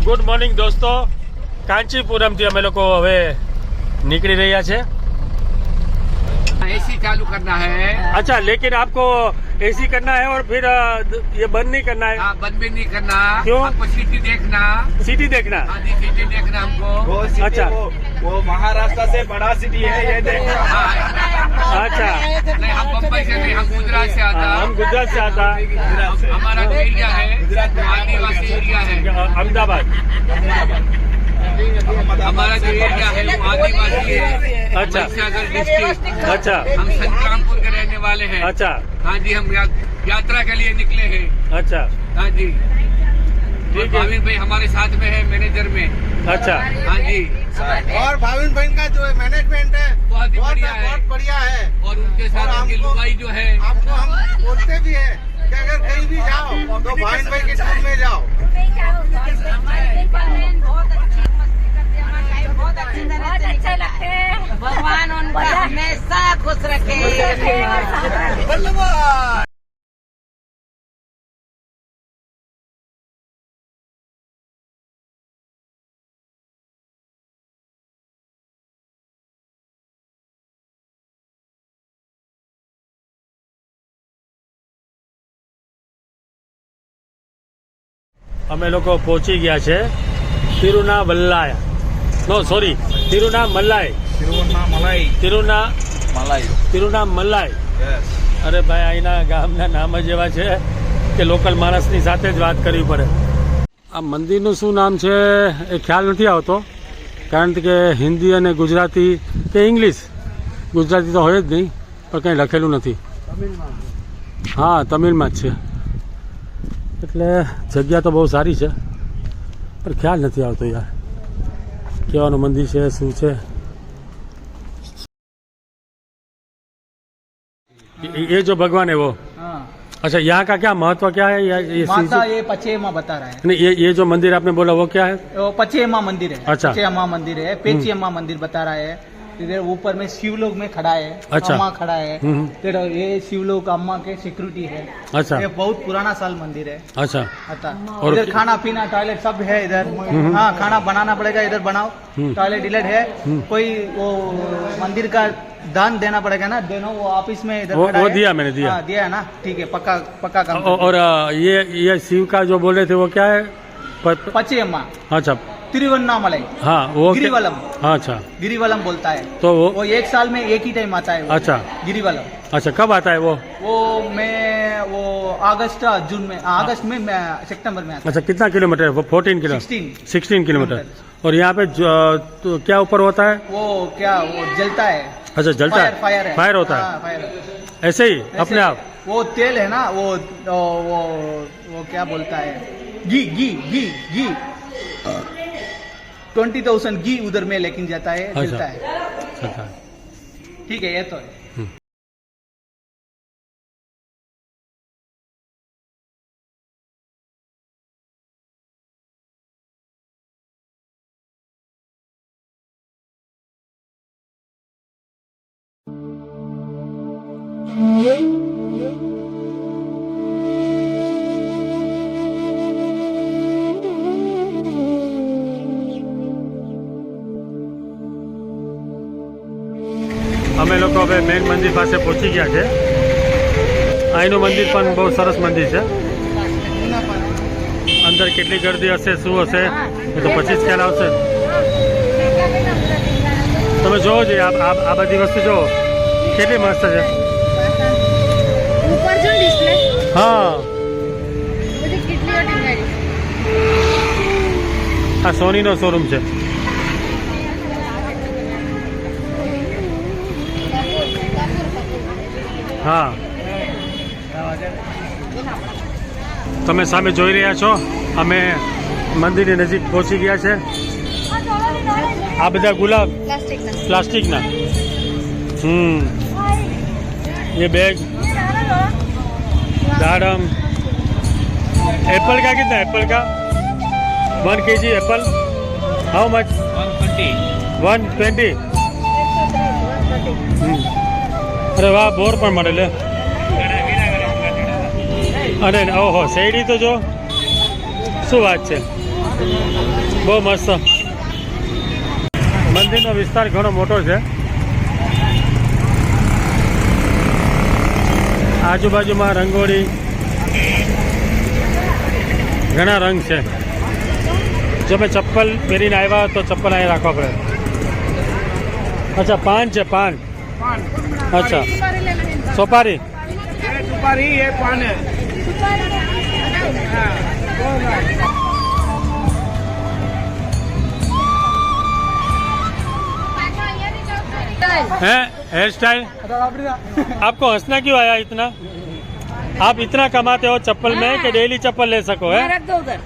Good morning દોસ્તો, કાંચીપુરમથી અમે લોકો હવે निकल रही है। एसी चालू करना है। अच्छा, लेकिन आपको एसी करना है और फिर ये बंद नहीं करना है? हाँ, बंद भी नहीं करना। क्यों? आपको सिटी देखना। सिटी देखना? हाँ जी, सिटी देखना हमको। अच्छा, वो महाराष्ट्र से बड़ा सिटी है, ये देखना। अच्छा, नहीं, हम बम्बई से नहीं, हम गुजरात से आता। हम गुजरात से आता। हमारा जो एरिया है आदिवासी एरिया है। अहमदाबाद हमारा जो एरिया है वो आदिवासी है। अच्छा, सागर डिस्ट्रिक्ट। अच्छा, हम संतरामपुर के रहने वाले हैं। अच्छा, हाँ जी, हम यात्रा के लिए निकले हैं। अच्छा, हाँ जी, ठीक है। भाविन भाई हमारे साथ में है, मैनेजर में। अच्छा, हाँ जी, और भाविन बहन का जो मैनेजमेंट है बहुत ही बढ़िया है। बहुत बढ़िया है। और उनके साथ उनकी लुगाई जो है, आपको हम बोलते भी है कि अगर कहीं भी जाओ तो भाविन भाई के टूर में जाओ। बहुत अच्छे लगते हैं। भगवान उनको हमेशा खुश रखे। અમે લોકો પહોંચી ગયા છે તિરુનામલાઈ, નો સોરી, તિરુનામલાઈ, તિરુનામલાઈ. અરે ભાઈ, અહીંના ગામના નામ જ એવા છે કે લોકલ માણસની સાથે જ વાત કરવી પડે. આ મંદિરનું શું નામ છે એ ખ્યાલ નથી આવતો, કારણ કે હિન્દી અને ગુજરાતી કે ઇંગ્લિશ, ગુજરાતી તો હોય જ નહીં, પણ કંઈ લખેલું નથી. હા, તમિલમાં જ છે. એટલે જગ્યા તો બહુ સારી છે, પણ ખ્યાલ નથી આવતો યાર કેવાનું મંદિર છે, શું છે. ये जो भगवान है वो? हाँ। अच्छा, यहाँ का क्या महत्व क्या है? ये माता ये पचेमा बता रहा है। नहीं, ये जो मंदिर आपने बोला वो क्या है? वो पचेमा मंदिर है। अच्छा। पचेमा मंदिर है, पेचियम्मा मंदिर बता रहा है। इधर ऊपर में शिवलोक में खड़ा है। अच्छा। अम्मा खड़ा है। फिर ये शिवलोक अम्मा के सिक्योरिटी है। अच्छा, ये बहुत पुराना साल मंदिर है। अच्छा, और इधर खाना पीना टॉयलेट सब है इधर। हाँ, खाना बनाना पड़ेगा, इधर बनाओ। टॉयलेट इलेट है। कोई वो मंदिर का दान देना पड़ेगा ना, देनो वो ऑफिस में इधर वो दिया मैंने दिया। हाँ, दिया है ना, ठीक है, पक्का पक्का काम। और ये शिव का जो बोले थे वो क्या है? पचेमा। अच्छा, तिरुवन्नामलाई। हाँ, वो गिरिवलम। हाँ, अच्छा, गिरिवलम बोलता है। तो वो एक साल में एक ही टाइम आता है वो। अच्छा, गिरिवलम। अच्छा, कब आता है वो? वो अगस्त जून में, अगस्त में सितंबर में आता अच्छा, कितना किलोमीटर है वो? 14 16 किलोमीटर। और यहाँ पे तो क्या ऊपर होता है? वो क्या वो जलता है। अच्छा, जलता है, फायर होता है। फायर ऐसे ही अपने आप? वो तेल है ना, वो क्या बोलता है, घी घी घी घी 20,000 घी उधर में लेकिन जाता है, जलता है। अच्छा, ठीक है, ये तो है। અમે લોકો હવે મેઇન મંદિર પાસે પહોંચી ગયા છે. અહીંનું મંદિર પણ બહુ સરસ મંદિર છે. અંદર કેટલી ગર્દી હશે, શું હશે એ તો પછી જ ખ્યાલ આવશે. તમે જોવો જોઈએ, આ બધી વસ્તુ જોવો કેટલી મસ્ત છે. ऊपर जो डिस्प्ले હા, मुझे कितनी और डिजाइन આ સોનીનો શોરૂમ છે. હા, તમે સામે જોઈ રહ્યા છો, અમે મંદિરની નજીક પહોંચી ગયા છે. આ બધા ગુલાબ પ્લાસ્ટિકના. ये बैग, दाड़म. एप्पल का कितना? एप्पल का 1 kg एप्पल हाउ मच? 120. अरे वाह, बोर पण मळे ले. अरे ओहो, શેરડી તો જો, શું વાત છે. બહુ મસ્ત. મંદિરનો વિસ્તાર ઘણો મોટો છે. આજુબાજુમાં રંગોળી, ઘણા રંગ છે. જો મેં ચપ્પલ પહેરીને આવ્યા તો ચપ્પલ અહીં રાખવા પડે. અચ્છા, પાન છે, પાન. અચ્છા, સોપારી. सुपारी ये पान है हैं हेयर स्टाइल. आपको हंसना क्यों आया इतना? आप इतना कमाते हो चप्पल में कि डेली चप्पल ले सको है? रख दो उधर.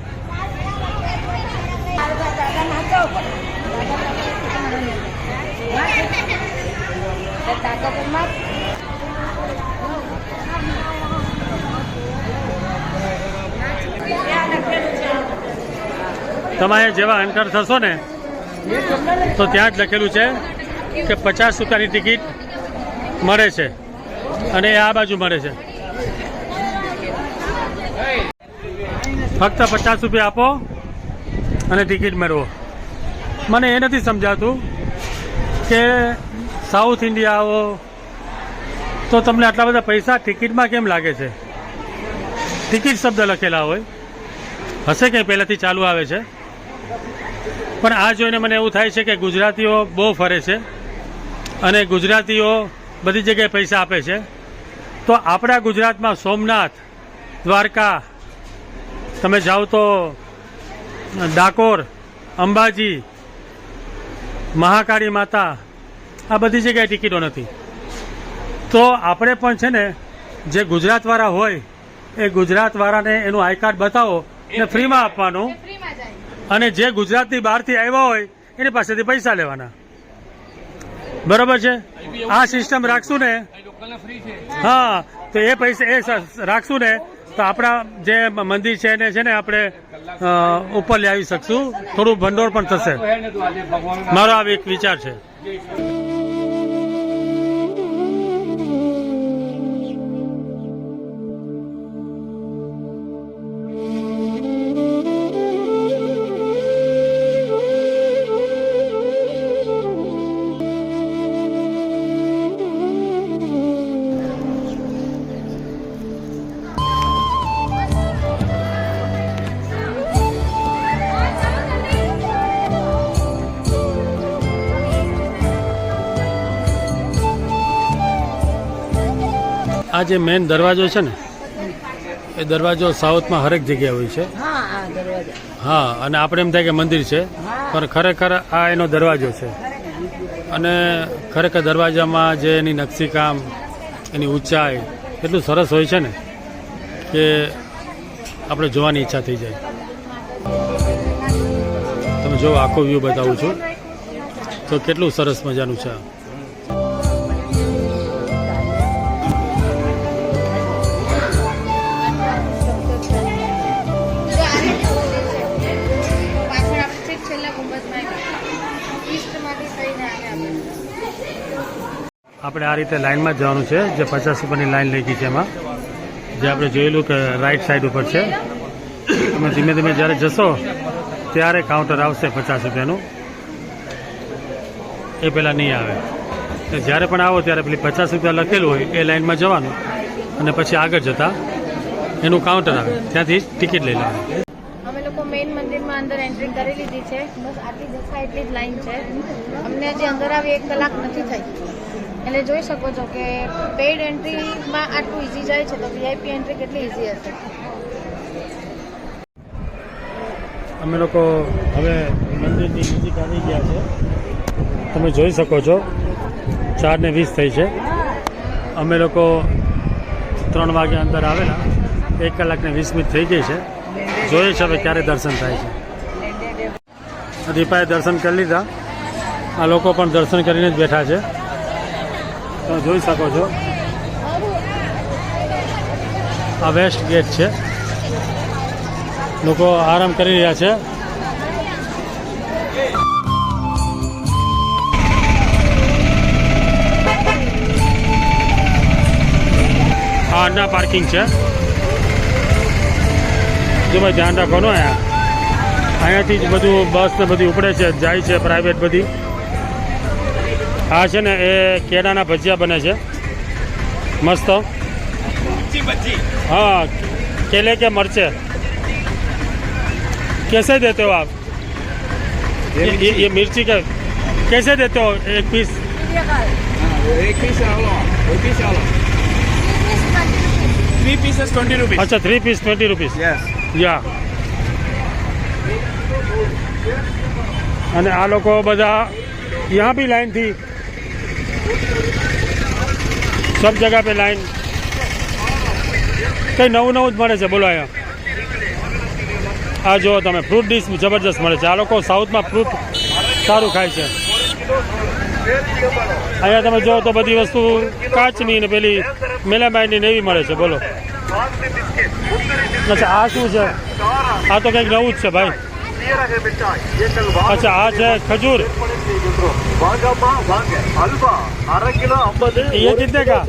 તમે જેવા એન્ટર થશો ને તો ત્યાં જ લખેલું છે કે 50 રૂપિયાની ટિકિટ મળે છે અને એ આ બાજુ મળે છે. ફક્ત 50 રૂપિયા આપો અને ટિકિટ મેળવો. મને એ નથી સમજાતું કે સાઉથ ઇન્ડિયા આવો તો તમને આટલા બધા પૈસા ટિકિટમાં કેમ લાગે છે? ટિકિટ શબ્દ લખેલા હોય હશે કંઈ પહેલાંથી ચાલુ આવે છે, પણ આ જોઈને મને એવું થાય છે કે ગુજરાતીઓ બહુ ફરે છે અને ગુજરાતીઓ બધી જગ્યાએ પૈસા આપે છે. તો આપણા ગુજરાતમાં સોમનાથ, દ્વારકા, તમે જાઓ તો ડાકોર, અંબાજી, મહાકાળી માતા, આ બધી જગ્યાએ ટિકિટો નથી. તો આપણે પણ છે ને જે ગુજરાતવાળા હોય એ ગુજરાતવાળાને એનું આઈ કાર્ડ બતાવો ને ફ્રીમાં આપવાનું, અને જે ગુજરાતની બહારથી આવ્યા હોય એની પાસેથી પૈસા લેવાના. બરોબર છે? આ સિસ્ટમ રાખશું ને, હા, તો એ પૈસા એ રાખશું ને તો આપણા જે મંદિર છે એને છે ને આપણે ઉપર લઈ આવી શકશું. થોડું ભંડોળ પણ થશે. મારો આ એક વિચાર છે. આ જે મેઇન દરવાજો છે ને એ દરવાજો સાઉથમાં હરેક જગ્યાએ હોય છે. હા, અને આપણે એમ થાય કે મંદિર છે પણ ખરેખર આ એનો દરવાજો છે. અને ખરેખર દરવાજામાં જે એની નકશીકામ, એની ઊંચાઈ એટલું સરસ હોય છે ને કે આપણે જોવાની ઈચ્છા થઈ જાય. તમે જો આખો વ્યૂ બતાવું છું તો કેટલું સરસ મજાનું છે. આપણે આ રીતે લાઇનમાં જવાનું છે. જે 50 રૂપિયાની લાઇન લઈ ગઈ છે એમાં જે આપણે જોયેલું કે રાઈટ સાઈડ ઉપર છે. તમે ધીમે ધીમે જ્યારે જશો ત્યારે કાઉન્ટર આવશે 50 રૂપિયાનું, એ પહેલાં નહીં આવે. તો જ્યારે પણ આવો ત્યારે પેલી 50 રૂપિયા લખેલું હોય એ લાઇનમાં જવાનું અને પછી આગળ જતાં એનું કાઉન્ટર આવે, ત્યાંથી ટિકિટ લઈ લેવાની. અમે લોકો મેઇન મંદિરમાં અંદર એન્ટ્રી કરી લીધી છે. બસ આટલી દેખાય એટલી જ લાઈન છે. અમને હજી અંદર આવી 1 કલાક નથી થઈ, એટલે જોઈ શકો છો કે પેઇડ એન્ટ્રીમાં આટલું ઇઝી જાય છે તો વીઆઈપી એન્ટ્રી કેટલી ઇઝી હશે. અમે લોકો હવે મંદિરની નજીક આવી ગયા છે. તમે જોઈ શકો છો 4:20 થઈ છે. અમે લોકો 3 વાગે અંદર આવેલા, 1 કલાક ને 20 મિનિટ થઈ ગઈ છે. જોઈએ છે હવે ક્યારે દર્શન થાય છે. દીપાએ દર્શન કરી લીધા. આ લોકો પણ દર્શન કરીને જ બેઠા છે. તમે જોઈ શકો છો આ વેસ્ટ ગેટ છે. લોકો આરામ કરી રહ્યા છે. આ અંડા પાર્કિંગ છે. જો ભાઈ ધ્યાન રાખવાનું. આ અહીંયાથી જ બધું બસ ને બધી ઉપડે છે, જાય છે પ્રાઇવેટ બધી. આ છે ને એ કેળાના ભજીયા બને છે મસ્ત. हाँ केले के मरचे कैसे देते हो आप? ये मिर्ची का कैसे देते हो एक पीस? एक पीस थ्री पीसेस 20 रुपीज. अच्छा 3 पीस 20 रुपीस. या અને આ લોકો બધા यहाँ भी लाइन थी, सब जगह पे लाइन. કંઈ નવું નવું જ મળે છે બોલો અહીંયા. આ જુઓ તમે ફ્રૂટ ડીશ જબરજસ્ત મળે છે. આ લોકો સાઉથમાં ફ્રૂટ સારું ખાય છે. અહીંયા તમે જુઓ તો બધી વસ્તુ કાચની ને પેલી મેલામાઇનની ને એવી મળે છે બોલો. અચ્છા આ શું છે? આ તો કંઈક નવું જ છે ભાઈ. अच्छा आज है खजूर. ये कितने का?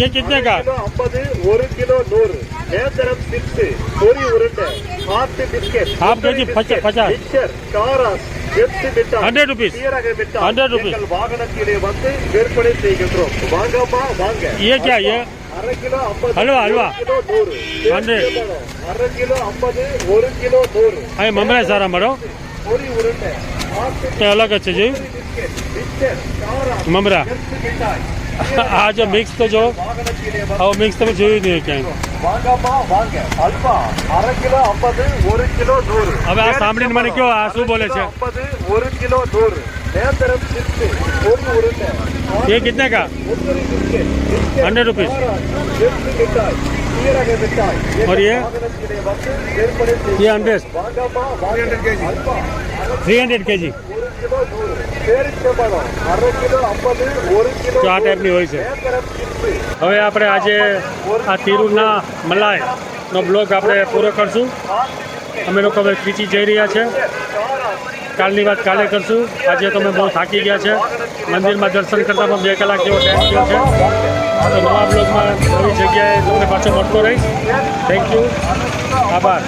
ये कितने का? 1 kg 50. 100 रुपीज. 100 रुपीज. ये क्या? ये हलवा हलवा 100. અહીં મમરા સારા મળો. એ અલગ જ છે જોયું મમરા. આ જો મિક્સ તો જો આવું મિક્સ તમે જોયું નહીં ક્યાંય. હવે આ સાંભળીને મને કહો આ શું બોલે છે? ये कितने का? 100 रुपीज. और ये 100 300 kg. તો આ ટાઈપની હોય છે. હવે આપણે આજે આ તિરુના મલાઈનો બ્લોગ આપણે પૂરો કરશું. અમે લોકો હવે ત્રીચી જઈ રહ્યા છે. કાલની વાત કાલે કરશું. આજે તમે બહુ થાકી ગયા છે. મંદિરમાં દર્શન કરતાં પણ 2 કલાક જેવો ટાઈમ થયો છે. તો નવા બ્લોગમાં નવી જગ્યાએ તમને પાછો મળતો રહીશ. Thank you. આભાર.